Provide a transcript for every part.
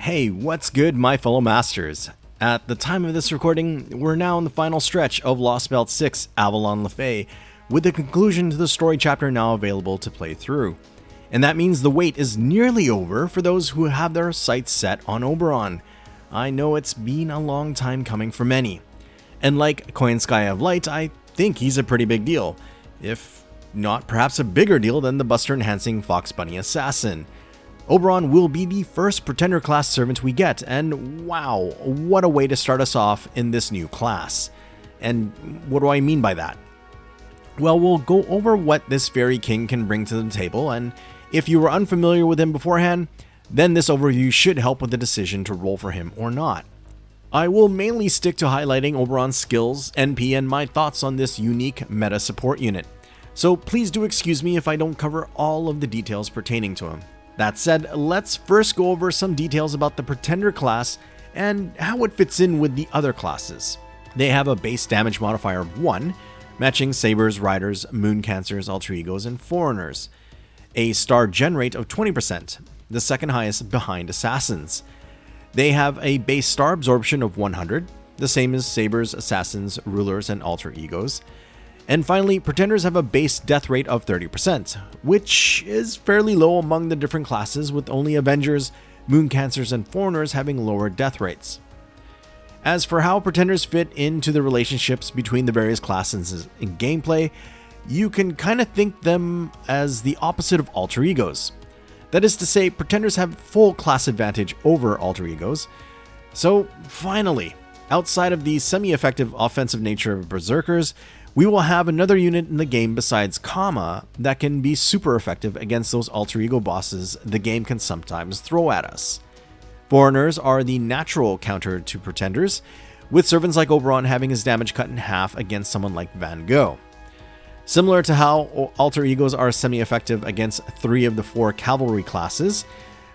Hey, what's good, my fellow masters? At the time of this recording, we're now in the final stretch of Lostbelt 6 Avalon le Fae, with the conclusion to the story chapter now available to play through. And that means the wait is nearly over for those who have their sights set on Oberon. I know it's been a long time coming for many. And like Koyanskaya of Light, I think he's a pretty big deal, if not perhaps a bigger deal than the Buster-enhancing Fox Bunny Assassin. Oberon will be the first Pretender class servant we get, and wow, what a way to start us off in this new class. And what do I mean by that? Well, we'll go over what this Fairy King can bring to the table, and if you were unfamiliar with him beforehand, then this overview should help with the decision to roll for him or not. I will mainly stick to highlighting Oberon's skills, NP, and my thoughts on this unique meta support unit, so please do excuse me if I don't cover all of the details pertaining to him. That said, let's first go over some details about the Pretender class and how it fits in with the other classes. They have a base damage modifier of 1, matching Sabers, Riders, Moon Cancers, Alter Egos, and Foreigners. A star gen rate of 20%, the second highest behind Assassins. They have a base star absorption of 100, the same as Sabers, Assassins, Rulers, and Alter Egos. And finally, Pretenders have a base death rate of 30%, which is fairly low among the different classes, with only Avengers, Moon Cancers, and Foreigners having lower death rates. As for how Pretenders fit into the relationships between the various classes in gameplay, you can kind of think them as the opposite of Alter Egos. That is to say, Pretenders have full class advantage over Alter Egos. So finally, outside of the semi-effective offensive nature of Berserkers, we will have another unit in the game besides Kama that can be super effective against those Alter Ego bosses the game can sometimes throw at us. Foreigners are the natural counter to Pretenders, with servants like Oberon having his damage cut in half against someone like Van Gogh. Similar to how Alter Egos are semi-effective against 3 of the 4 cavalry classes,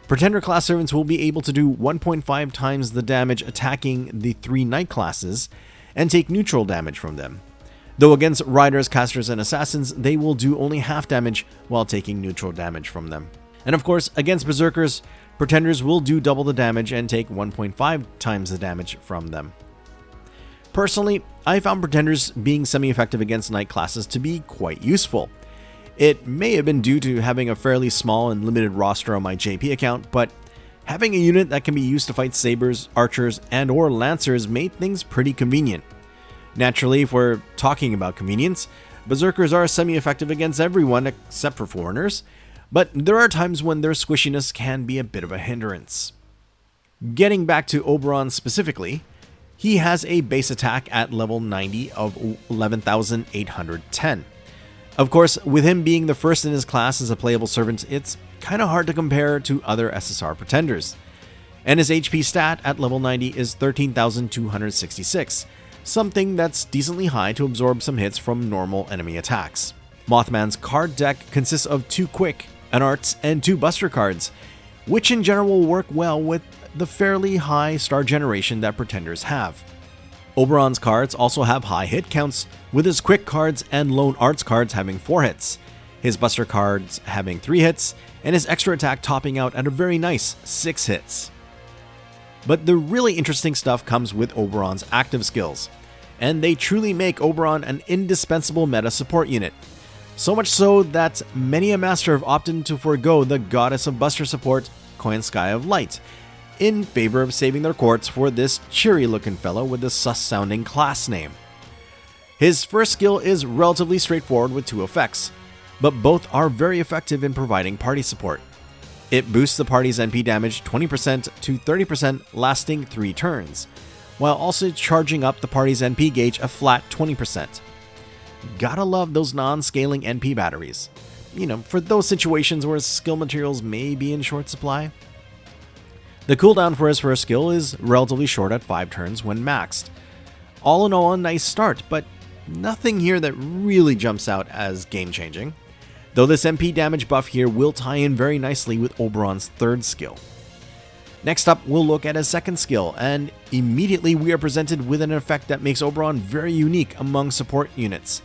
Pretender class servants will be able to do 1.5 times the damage attacking the 3 knight classes and take neutral damage from them. Though against Riders, Casters, and Assassins, they will do only half damage while taking neutral damage from them. And of course, against Berserkers, Pretenders will do double the damage and take 1.5 times the damage from them. Personally, I found Pretenders being semi-effective against Knight classes to be quite useful. It may have been due to having a fairly small and limited roster on my JP account, but having a unit that can be used to fight Sabers, Archers, and or Lancers made things pretty convenient. Naturally, if we're talking about convenience, Berserkers are semi-effective against everyone except for Foreigners, but there are times when their squishiness can be a bit of a hindrance. Getting back to Oberon specifically, he has a base attack at level 90 of 11,810. Of course, with him being the first in his class as a playable servant, it's kind of hard to compare to other SSR Pretenders. And his HP stat at level 90 is 13,266. Something that's decently high to absorb some hits from normal enemy attacks. Mothman's card deck consists of 2 Quick, an Arts, and 2 Buster cards, which in general will work well with the fairly high star generation that Pretenders have. Oberon's cards also have high hit counts, with his Quick cards and Lone Arts cards having 4 hits, his Buster cards having 3 hits, and his extra attack topping out at a very nice 6 hits. But the really interesting stuff comes with Oberon's active skills, and they truly make Oberon an indispensable meta support unit. So much so that many a master have opted to forego the goddess of Buster support, Koyanskaya of Light, in favor of saving their courts for this cheery looking fellow with the sus sounding class name. His first skill is relatively straightforward with 2 effects, but both are very effective in providing party support. It boosts the party's NP damage 20% to 30%, lasting 3 turns, while also charging up the party's NP gauge a flat 20%. Gotta love those non-scaling NP batteries. You know, for those situations where skill materials may be in short supply. The cooldown for his first skill is relatively short at 5 turns when maxed. All in all, a nice start, but nothing here that really jumps out as game-changing. Though this MP damage buff here will tie in very nicely with Oberon's 3rd skill. Next up, we'll look at his 2nd skill, and immediately we are presented with an effect that makes Oberon very unique among support units.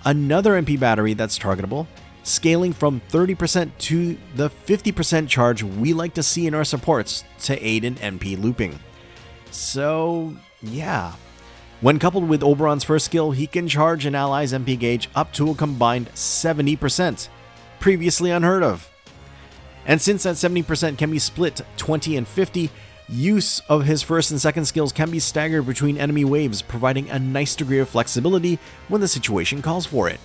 Another MP battery that's targetable, scaling from 30% to the 50% charge we like to see in our supports to aid in NP looping. So, yeah. When coupled with Oberon's first skill, he can charge an ally's NP gauge up to a combined 70%, previously unheard of. And since that 70% can be split 20 and 50, use of his first and second skills can be staggered between enemy waves, providing a nice degree of flexibility when the situation calls for it.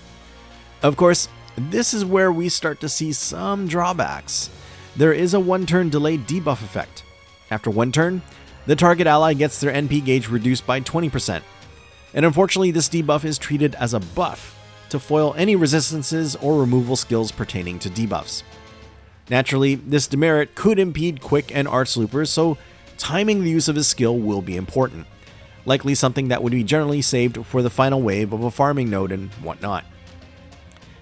Of course, this is where we start to see some drawbacks. There is a one-turn delayed debuff effect. After one turn, the target ally gets their NP gauge reduced by 20%. And unfortunately, this debuff is treated as a buff to foil any resistances or removal skills pertaining to debuffs. Naturally, this demerit could impede quick and arch loopers, so timing the use of his skill will be important. Likely something that would be generally saved for the final wave of a farming node and whatnot.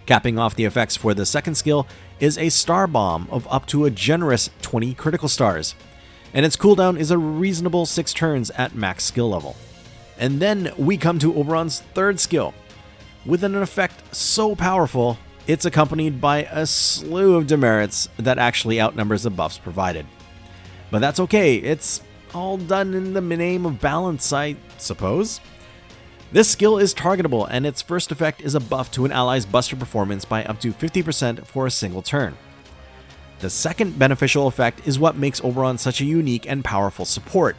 Capping off the effects for the second skill is a star bomb of up to a generous 20 critical stars, and its cooldown is a reasonable 6 turns at max skill level. And then we come to Oberon's third skill. With an effect so powerful, it's accompanied by a slew of demerits that actually outnumbers the buffs provided. But that's okay, it's all done in the name of balance, I suppose. This skill is targetable, and its first effect is a buff to an ally's buster performance by up to 50% for a single turn. The second beneficial effect is what makes Oberon such a unique and powerful support.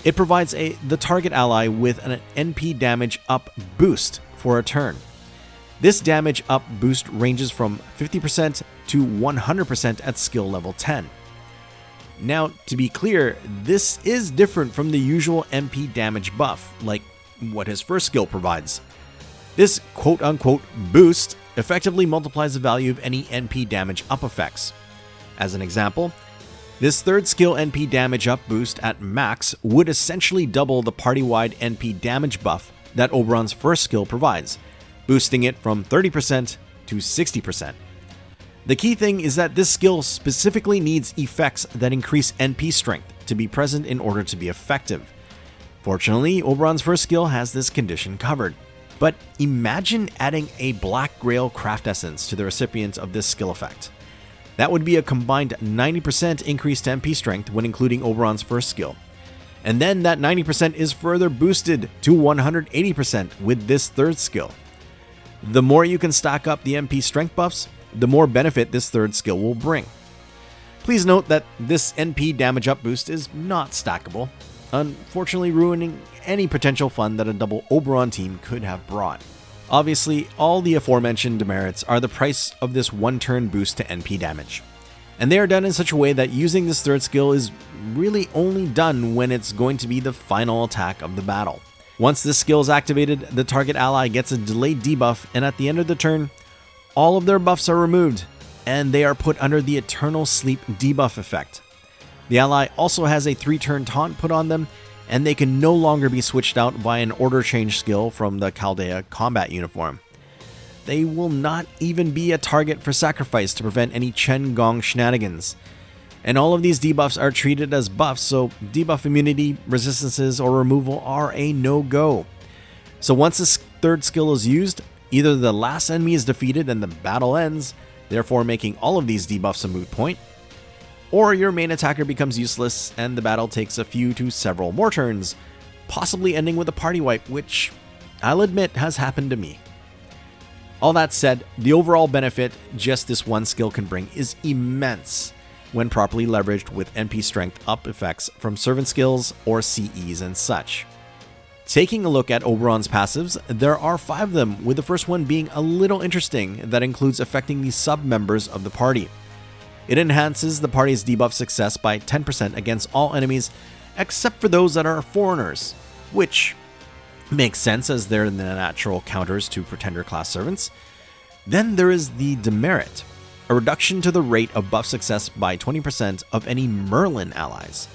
It provides the target ally with an NP damage up boost for a turn. This damage up boost ranges from 50% to 100% at skill level 10. Now, to be clear, this is different from the usual NP damage buff, like what his first skill provides. This quote-unquote boost effectively multiplies the value of any NP damage up effects. As an example, this third skill NP damage up boost at max would essentially double the party-wide NP damage buff that Oberon's first skill provides, boosting it from 30% to 60%. The key thing is that this skill specifically needs effects that increase NP strength to be present in order to be effective. Fortunately, Oberon's first skill has this condition covered. But imagine adding a Black Grail craft essence to the recipient of this skill effect. That would be a combined 90% increase to NP strength when including Oberon's first skill. And then that 90% is further boosted to 180% with this third skill. The more you can stack up the NP strength buffs, the more benefit this third skill will bring. Please note that this NP damage up boost is not stackable, unfortunately ruining any potential fun that a double Oberon team could have brought. Obviously, all the aforementioned demerits are the price of this one-turn boost to NP damage, and they are done in such a way that using this third skill is really only done when it's going to be the final attack of the battle. Once this skill is activated, the target ally gets a delayed debuff, and at the end of the turn, all of their buffs are removed, and they are put under the Eternal Sleep debuff effect. The ally also has a 3-turn taunt put on them, and they can no longer be switched out by an order change skill from the Chaldea combat uniform. They will not even be a target for sacrifice to prevent any Chen Gong shenanigans. And all of these debuffs are treated as buffs, so debuff immunity, resistances, or removal are a no-go. So once this third skill is used, either the last enemy is defeated and the battle ends, therefore making all of these debuffs a moot point, or your main attacker becomes useless and the battle takes a few to several more turns, possibly ending with a party wipe, which I'll admit has happened to me. All that said, the overall benefit just this one skill can bring is immense when properly leveraged with NP strength up effects from servant skills or CEs and such. Taking a look at Oberon's passives, there are 5 of them, with the first one being a little interesting that includes affecting the sub-members of the party. It enhances the party's debuff success by 10% against all enemies except for those that are foreigners, which makes sense as they're the natural counters to pretender class servants. Then there is the demerit, a reduction to the rate of buff success by 20% of any Merlin allies.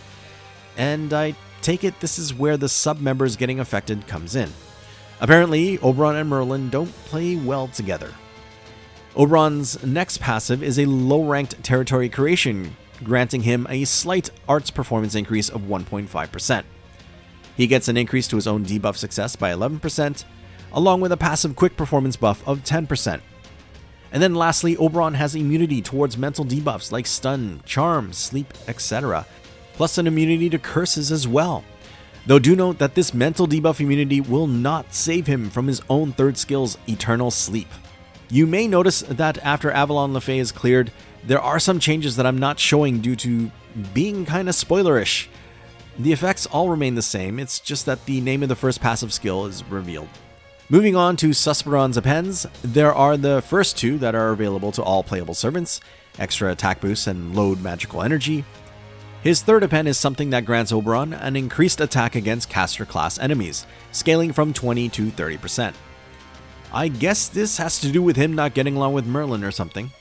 And I take it this is where the sub-members getting affected comes in. Apparently, Oberon and Merlin don't play well together. Oberon's next passive is a low-ranked territory creation, granting him a slight arts performance increase of 1.5%. He gets an increase to his own debuff success by 11%, along with a passive quick performance buff of 10%. And then lastly, Oberon has immunity towards mental debuffs like stun, charm, sleep, etc. Plus an immunity to curses as well. Though do note that this mental debuff immunity will not save him from his own third skill's Eternal Sleep. You may notice that after Avalon le Fae is cleared, there are some changes that I'm not showing due to being kinda spoilerish. The effects all remain the same, it's just that the name of the first passive skill is revealed. Moving on to Suspiron's Appends, there are the first two that are available to all playable servants, extra attack boost and load magical energy. His third append is something that grants Oberon an increased attack against caster class enemies, scaling from 20 to 30%. I guess this has to do with him not getting along with Merlin or something.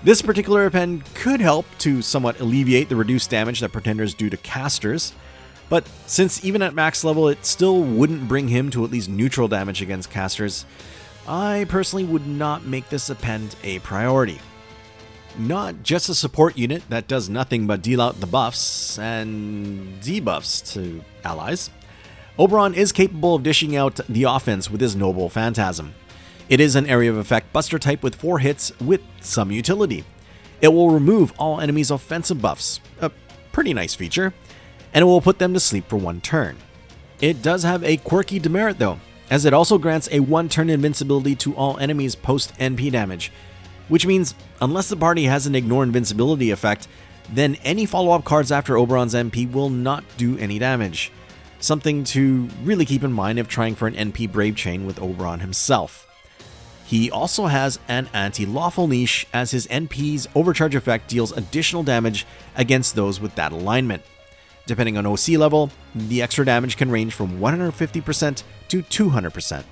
This particular append could help to somewhat alleviate the reduced damage that pretenders do to casters, but since even at max level it still wouldn't bring him to at least neutral damage against casters, I personally would not make this append a priority. Not just a support unit that does nothing but deal out the buffs and debuffs to allies, Oberon is capable of dishing out the offense with his noble Phantasm. It is an area of effect buster type with 4 hits with some utility. It will remove all enemies' offensive buffs, a pretty nice feature, and it will put them to sleep for 1 turn. It does have a quirky demerit though, as it also grants a 1-turn invincibility to all enemies post NP damage, which means unless the party has an ignore invincibility effect, then any follow-up cards after Oberon's NP will not do any damage. Something to really keep in mind if trying for an NP Brave Chain with Oberon himself. He also has an anti-lawful niche, as his NP's overcharge effect deals additional damage against those with that alignment. Depending on OC level, the extra damage can range from 150% to 200%.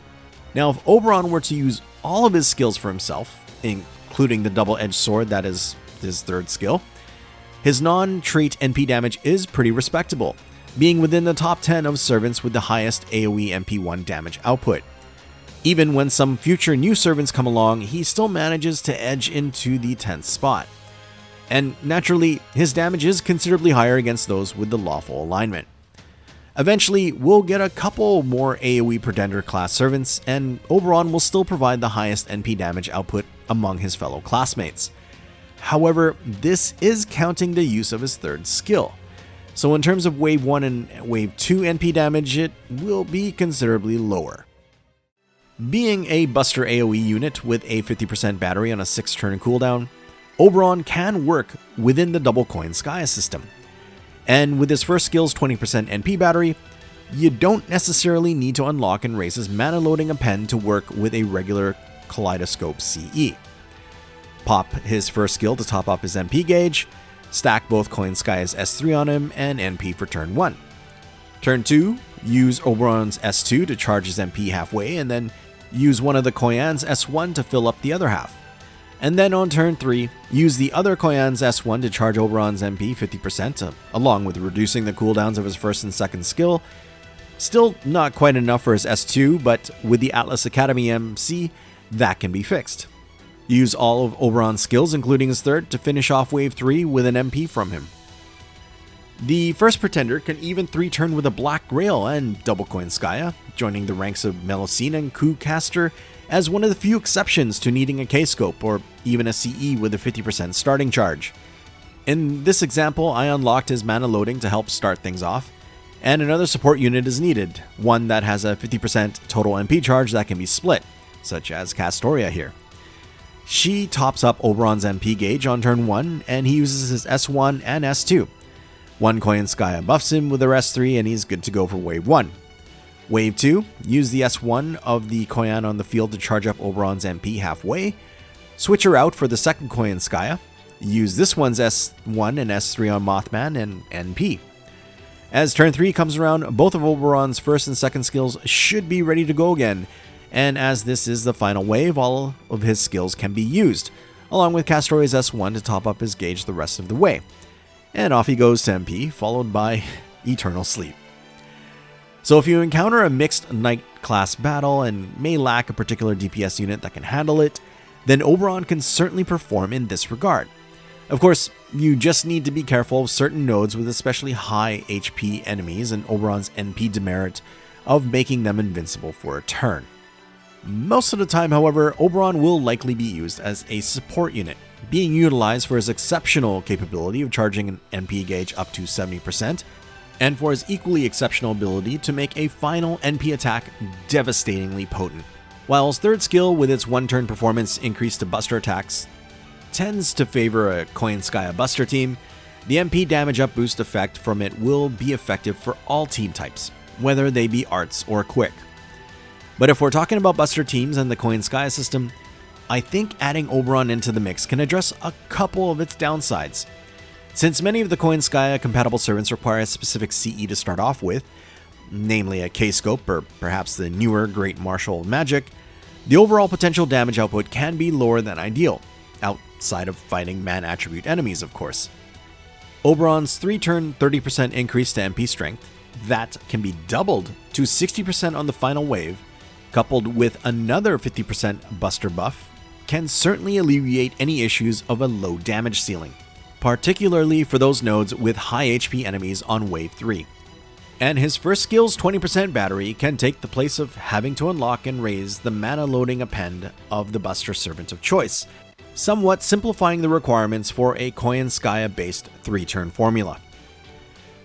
Now, if Oberon were to use all of his skills for himself, including the double-edged sword that is his third skill, his non-trait NP damage is pretty respectable, being within the top 10 of servants with the highest AoE MP1 damage output. Even when some future new servants come along, he still manages to edge into the 10th spot. And naturally, his damage is considerably higher against those with the lawful alignment. Eventually, we'll get a couple more AoE Pretender class servants, and Oberon will still provide the highest NP damage output among his fellow classmates. However, this is counting the use of his third skill. So in terms of Wave 1 and Wave 2 NP damage, it will be considerably lower. Being a Buster AoE unit with a 50% battery on a 6-turn cooldown, Oberon can work within the Double Koyanskaya system. And with his first skill's 20% NP battery, you don't necessarily need to unlock and raise his mana loading append to work with a regular Kaleidoscope CE. Pop his first skill to top up his NP gauge, stack both Koyanskaya's S3 on him, and NP for turn 1. Turn 2, use Oberon's S2 to charge his NP halfway, and then use one of the Koyan's S1 to fill up the other half. And then on turn 3, use the other Koyan's S1 to charge Oberon's NP 50%, along with reducing the cooldowns of his first and second skill. Still not quite enough for his S2, but with the Atlas Academy MC, that can be fixed. Use all of Oberon's skills, including his third, to finish off Wave 3 with an MP from him. The first Pretender can even 3-turn with a Black Grail and Double Koyanskaya, joining the ranks of Melusine and Ku Caster as one of the few exceptions to needing a K-Scope or even a CE with a 50% starting charge. In this example, I unlocked his mana loading to help start things off, and another support unit is needed, one that has a 50% total MP charge that can be split, such as Castoria here. She tops up Oberon's MP gauge on turn 1, and he uses his S1 and S2. One Koyanskaya buffs him with her S3 and he's good to go for Wave 1. Wave 2, use the S1 of the Koyan on the field to charge up Oberon's MP halfway. Switch her out for the second Koyanskaya. Use this one's S1 and S3 on Mothman and NP. As turn 3 comes around, both of Oberon's first and second skills should be ready to go again. And as this is the final wave, all of his skills can be used, along with Castoria's S1 to top up his gauge the rest of the way. And off he goes to MP, followed by Eternal Sleep. So if you encounter a mixed Knight class battle and may lack a particular DPS unit that can handle it, then Oberon can certainly perform in this regard. Of course, you just need to be careful of certain nodes with especially high HP enemies and Oberon's NP demerit of making them invincible for a turn. Most of the time, however, Oberon will likely be used as a support unit, being utilized for his exceptional capability of charging an NP gauge up to 70%, and for his equally exceptional ability to make a final NP attack devastatingly potent. While his third skill with its one-turn performance increase to buster attacks tends to favor a Koyanskaya buster team, the MP damage up boost effect from it will be effective for all team types, whether they be arts or quick. But if we're talking about buster teams and the Koyanskaya system, I think adding Oberon into the mix can address a couple of its downsides. Since many of the Koyanskaya compatible servants require a specific CE to start off with, namely a K-Scope or perhaps the newer Great Martial Magic, the overall potential damage output can be lower than ideal, outside of fighting man attribute enemies, of course. Oberon's 3-turn 30% increase to MP strength, that can be doubled to 60% on the final wave, coupled with another 50% buster buff, can certainly alleviate any issues of a low damage ceiling, particularly for those nodes with high HP enemies on wave 3. And his first skill's 20% battery can take the place of having to unlock and raise the mana loading append of the buster servant of choice, somewhat simplifying the requirements for a Koyanskaya based 3-turn formula.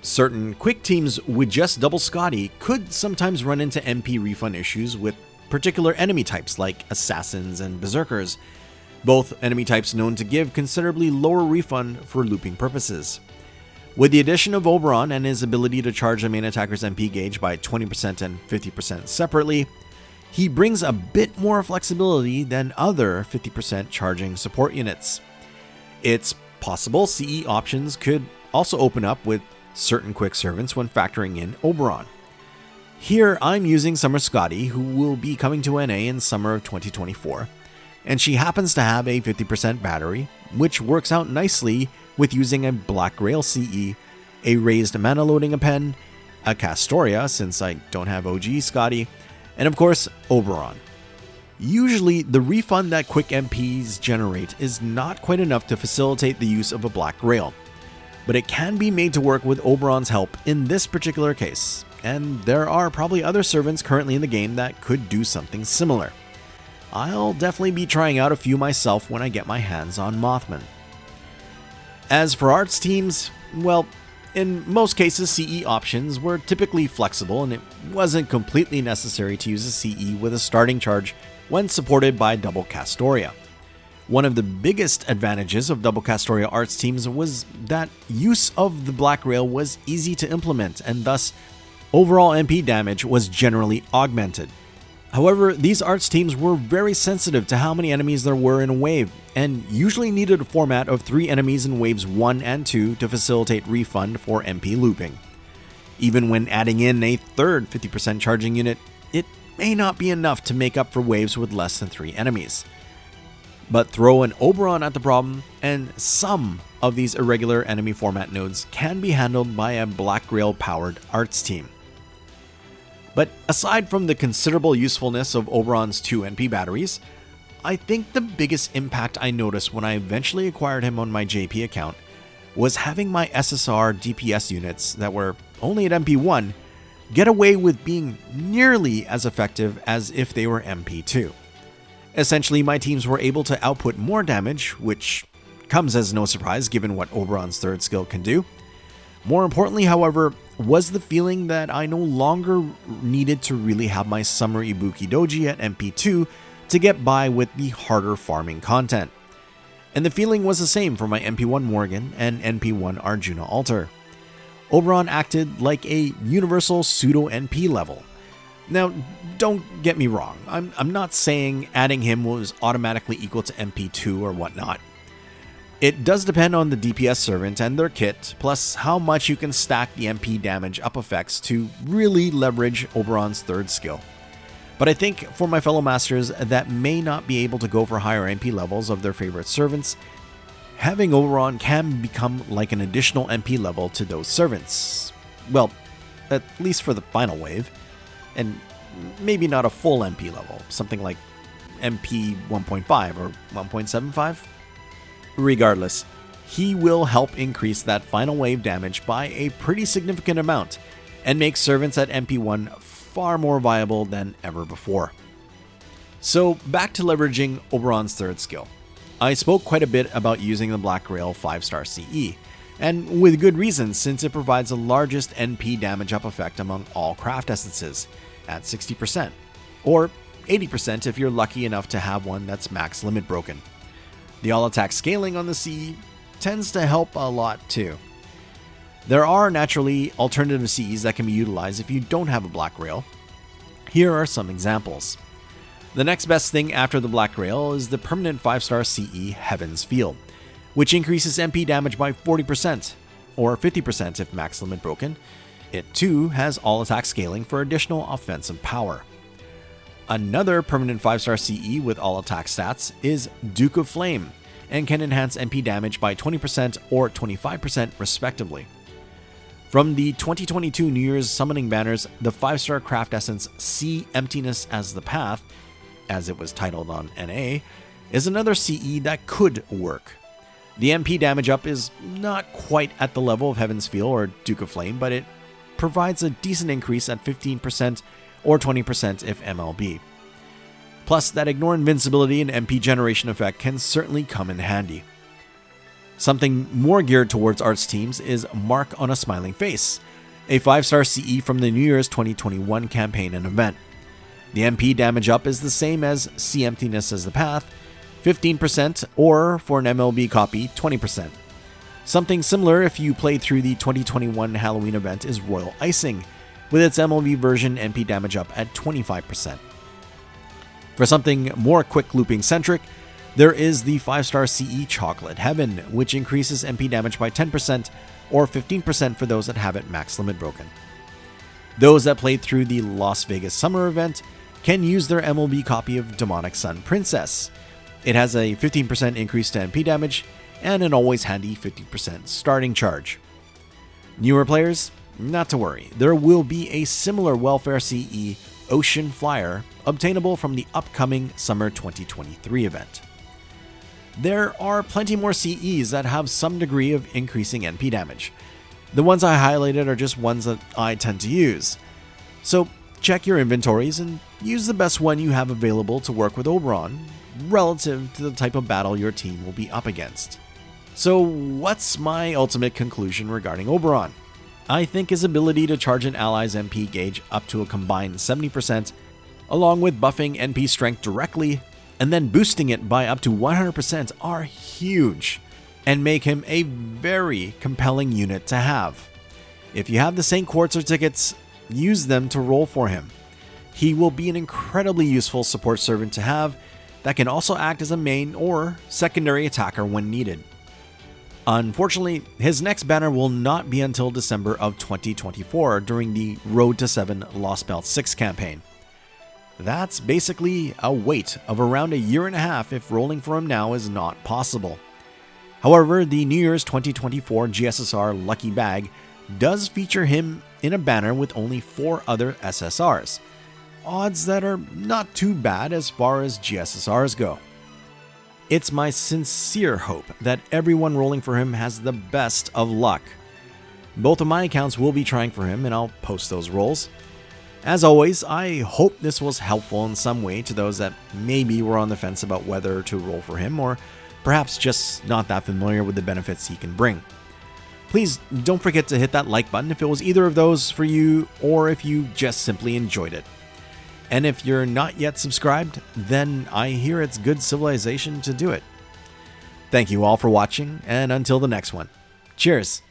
Certain quick teams with just double Scotty could sometimes run into MP refund issues with particular enemy types like assassins and berserkers, both enemy types known to give considerably lower refund for looping purposes. With the addition of Oberon and his ability to charge a main attacker's MP gauge by 20% and 50% separately, he brings a bit more flexibility than other 50% charging support units. It's possible CE options could also open up with certain quick servants when factoring in Oberon. Here I'm using Summer Scotty, who will be coming to NA in summer of 2024, and she happens to have a 50% battery, which works out nicely with using a Black Grail CE, a raised mana loading append, a Castoria since I don't have OG Scotty, and of course Oberon. Usually the refund that quick MPs generate is not quite enough to facilitate the use of a Black Grail, but it can be made to work with Oberon's help in this particular case, and there are probably other servants currently in the game that could do something similar. I'll definitely be trying out a few myself when I get my hands on Mothman. As for arts teams, well, in most cases CE options were typically flexible and it wasn't completely necessary to use a CE with a starting charge when supported by Double Castoria. One of the biggest advantages of Double Castoria arts teams was that use of the Black Rail was easy to implement and thus overall MP damage was generally augmented. However, these arts teams were very sensitive to how many enemies there were in a wave, and usually needed a format of 3 enemies in waves 1 and 2 to facilitate refund for MP looping. Even when adding in a third 50% charging unit, it may not be enough to make up for waves with less than 3 enemies. But throw an Oberon at the problem, and some of these irregular enemy format nodes can be handled by a Black Grail powered arts team. But aside from the considerable usefulness of Oberon's 2 NP batteries, I think the biggest impact I noticed when I eventually acquired him on my JP account was having my SSR DPS units that were only at MP1 get away with being nearly as effective as if they were MP2. Essentially, my teams were able to output more damage, which comes as no surprise given what Oberon's third skill can do. More importantly, however, was the feeling that I no longer needed to really have my Summer Ibuki Doji at MP2 to get by with the harder farming content. And the feeling was the same for my MP1 Morgan and MP1 Arjuna Altar. Oberon acted like a universal pseudo NP level. Now, don't get me wrong, I'm not saying adding him was automatically equal to MP2 or whatnot. It does depend on the DPS servant and their kit, plus how much you can stack the MP damage up effects to really leverage Oberon's third skill. But I think for my fellow masters that may not be able to go for higher MP levels of their favorite servants, having Oberon can become like an additional MP level to those servants. Well, at least for the final wave, and maybe not a full MP level, something like MP 1.5 or 1.75. Regardless, he will help increase that final wave damage by a pretty significant amount and make servants at MP1 far more viable than ever before. So back to leveraging Oberon's third skill. I spoke quite a bit about using the Black Grail 5-star CE, and with good reason since it provides the largest NP damage up effect among all craft essences, at 60%, or 80% if you're lucky enough to have one that's max limit broken. The all attack scaling on the CE tends to help a lot too. There are naturally alternative CEs that can be utilized if you don't have a Black Grail. Here are some examples. The next best thing after the Black Grail is the permanent 5-star CE Heaven's Field, which increases MP damage by 40%, or 50% if max limit broken. It too has all attack scaling for additional offensive power. Another permanent 5-star CE with all attack stats is Duke of Flame, and can enhance MP damage by 20% or 25% respectively. From the 2022 New Year's summoning banners, the 5-star craft essence See Emptiness as the Path, as it was titled on NA, is another CE that could work. The MP damage up is not quite at the level of Heaven's Field or Duke of Flame, but it provides a decent increase at 15% or 20% if MLB. Plus, that Ignore Invincibility and MP generation effect can certainly come in handy. Something more geared towards arts teams is Mark on a Smiling Face, a 5-star CE from the New Year's 2021 campaign and event. The MP damage up is the same as See Emptiness as the Path, 15%, or for an MLB copy, 20%. Something similar if you played through the 2021 Halloween event is Royal Icing, with its MLB version MP damage up at 25%. For something more quick looping centric, there is the 5-star CE Chocolate Heaven, which increases MP damage by 10% or 15% for those that have it max limit broken. Those that played through the Las Vegas Summer event can use their MLB copy of Demonic Sun Princess. It has a 15% increase to MP damage and an always handy 50% starting charge. Newer players, not to worry, there will be a similar Welfare CE Ocean Flyer obtainable from the upcoming Summer 2023 event. There are plenty more CEs that have some degree of increasing NP damage. The ones I highlighted are just ones that I tend to use. So check your inventories and use the best one you have available to work with Oberon, relative to the type of battle your team will be up against. So what's my ultimate conclusion regarding Oberon? I think his ability to charge an ally's MP gauge up to a combined 70%, along with buffing NP strength directly, and then boosting it by up to 100% are huge, and make him a very compelling unit to have. If you have the St. Quartz or tickets, use them to roll for him. He will be an incredibly useful support servant to have that can also act as a main or secondary attacker when needed. Unfortunately, his next banner will not be until December of 2024 during the Road to 7 Lostbelt 6 campaign. That's basically a wait of around a year and a half if rolling for him now is not possible. However, the New Year's 2024 GSSR Lucky Bag does feature him in a banner with only 4 other SSRs, odds that are not too bad as far as GSSRs go. It's my sincere hope that everyone rolling for him has the best of luck. Both of my accounts will be trying for him, and I'll post those rolls. As always, I hope this was helpful in some way to those that maybe were on the fence about whether to roll for him, or perhaps just not that familiar with the benefits he can bring. Please don't forget to hit that like button if it was either of those for you, or if you just simply enjoyed it. And if you're not yet subscribed, then I hear it's good civilization to do it. Thank you all for watching, and until the next one, cheers!